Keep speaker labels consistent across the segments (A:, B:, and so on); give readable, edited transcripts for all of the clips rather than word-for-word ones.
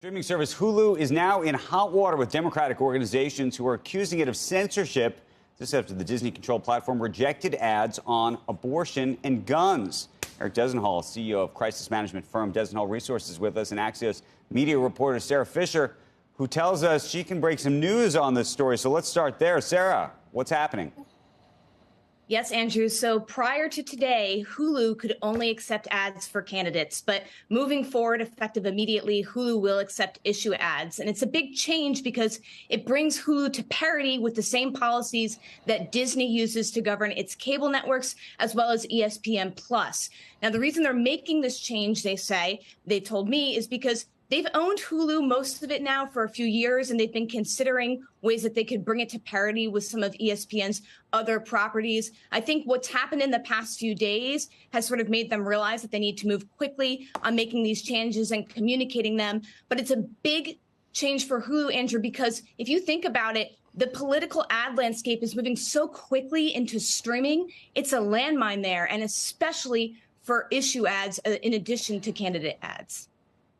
A: Streaming service Hulu is now in hot water with Democratic organizations who are accusing it of censorship. This after the Disney-controlled platform rejected ads on abortion and guns. Eric Desenhall, CEO of crisis management firm Desenhall Resources, with us, and Axios media reporter Sara Fischer, who tells us she can break some news on this story. So let's start there. Sara, what's happening?
B: Yes, Andrew. So prior to today, Hulu could only accept ads for candidates. But moving forward, effective immediately, Hulu will accept issue ads. And it's a big change because it brings Hulu to parity with the same policies that Disney uses to govern its cable networks, as well as ESPN Plus. Now, the reason they're making this change, they told me, is because they've owned Hulu, most of it now, for a few years, and they've been considering ways that they could bring it to parity with some of ESPN's other properties. I think what's happened in the past few days has sort of made them realize that they need to move quickly on making these changes and communicating them. But it's a big change for Hulu, Andrew, because if you think about it, the political ad landscape is moving so quickly into streaming. It's a landmine there, and especially for issue ads in addition to candidate ads.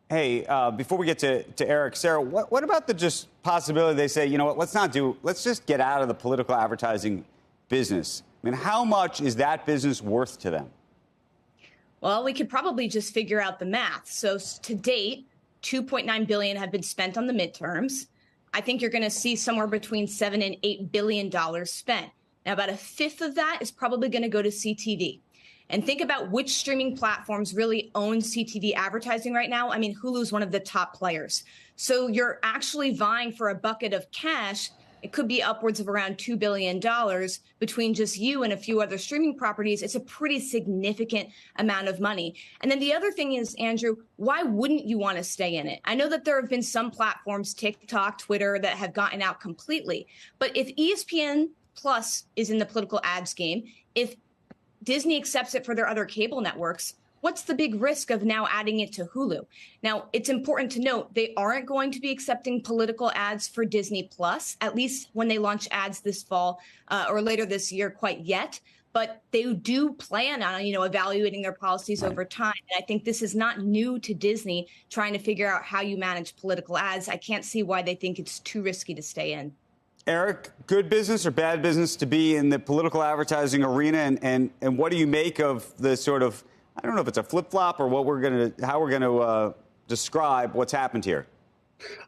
A: Hey, before we get to Eric, Sara, what about the just possibility they say, you know what, let's just get out of the political advertising business? I mean, how much is that business worth to them?
B: Well, we could probably just figure out the math. So to date, $2.9 billion have been spent on the midterms. I think you're going to see somewhere between $7 and $8 billion spent. Now, about a fifth of that is probably going to go to CTV. And think about which streaming platforms really own CTV advertising right now. I mean, Hulu is one of the top players. So you're actually vying for a bucket of cash. It could be upwards of around $2 billion between just you and a few other streaming properties. It's a pretty significant amount of money. And then the other thing is, Andrew, why wouldn't you want to stay in it? I know that there have been some platforms, TikTok, Twitter, that have gotten out completely. But if ESPN Plus is in the political ads game, if Disney accepts it for their other cable networks, what's the big risk of now adding it to Hulu? Now, it's important to note they aren't going to be accepting political ads for Disney Plus, at least when they launch ads this fall or later this year quite yet. But they do plan on, evaluating their policies over time. And I think this is not new to Disney trying to figure out how you manage political ads. I can't see why they think it's too risky to stay in.
A: Eric, good business or bad business to be in the political advertising arena, and what do you make of the sort of, I don't know if it's a flip-flop or how we're going to describe what's happened here?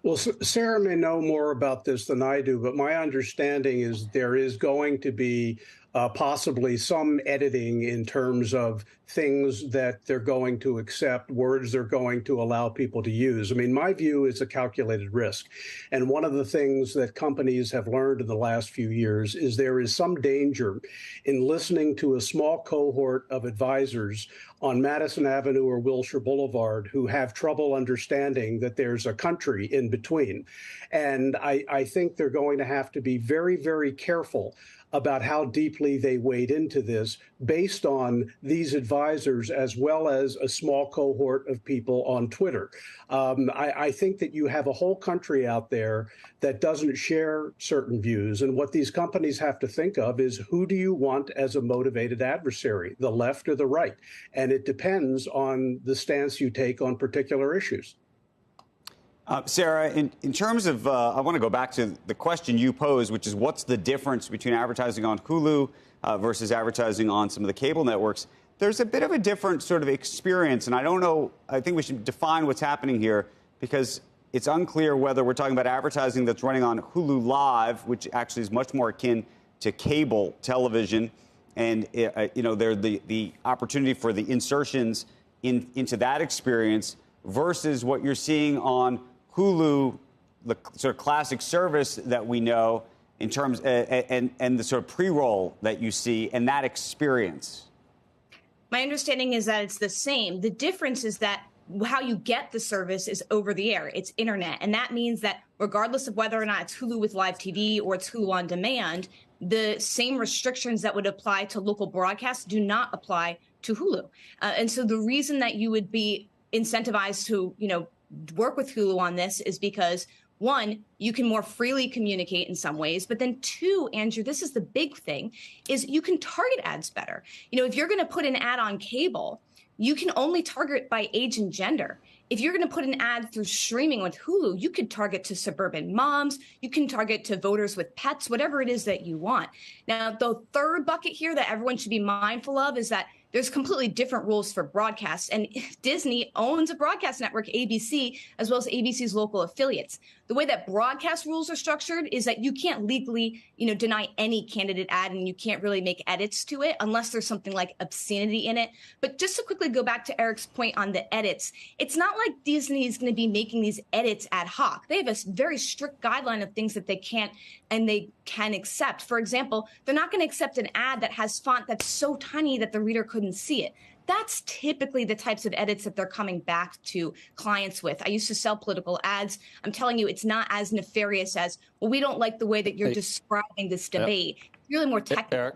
C: Well, Sara may know more about this than I do, but my understanding is there is going to be possibly some editing in terms of things that they're going to accept, words they're going to allow people to use. I mean, my view is a calculated risk. And one of the things that companies have learned in the last few years is there is some danger in listening to a small cohort of advisors on Madison Avenue or Wilshire Boulevard who have trouble understanding that there's a country in between. And I think they're going to have to be very, very careful about how deeply they wade into this based on these advisors as well as a small cohort of people on Twitter. I think that you have a whole country out there that doesn't share certain views. And what these companies have to think of is, who do you want as a motivated adversary, the left or the right? And it depends on the stance you take on particular issues.
A: Sara, in terms of, I want to go back to the question you posed, which is what's the difference between advertising on Hulu versus advertising on some of the cable networks? There's a bit of a different sort of experience, and I don't know, I think we should define what's happening here, because it's unclear whether we're talking about advertising that's running on Hulu Live, which actually is much more akin to cable television, and the opportunity for the insertions into that experience versus what you're seeing on Hulu, the sort of classic service that we know in terms and the sort of pre-roll that you see and that experience.
B: My understanding is that it's the same. The difference is that how you get the service is over the air. It's internet. And that means that regardless of whether or not it's Hulu with live TV or it's Hulu on demand, the same restrictions that would apply to local broadcasts do not apply to Hulu. And so the reason that you would be incentivized to, work with Hulu on this is because, one, you can more freely communicate in some ways. But then two, Andrew, this is the big thing, is you can target ads better. If you're going to put an ad on cable, you can only target by age and gender. if you're going to put an ad through streaming with Hulu, you could target to suburban moms, you can target to voters with pets, whatever it is that you want. Now, the third bucket here that everyone should be mindful of is that there's completely different rules for broadcast. And Disney owns a broadcast network, ABC, as well as ABC's local affiliates. The way that broadcast rules are structured is that you can't legally, deny any candidate ad, and you can't really make edits to it unless there's something like obscenity in it. But just to quickly go back to Eric's point on the edits, it's not like Disney is going to be making these edits ad hoc. They have a very strict guideline of things that they can't and they can accept. For example, they're not going to accept an ad that has font that's so tiny that the reader couldn't see it. That's typically the types of edits that they're coming back to clients with. I used to sell political ads. I'm telling you, it's not as nefarious as, well, we don't like the way that you're describing this debate. It's really more technical.
D: Eric,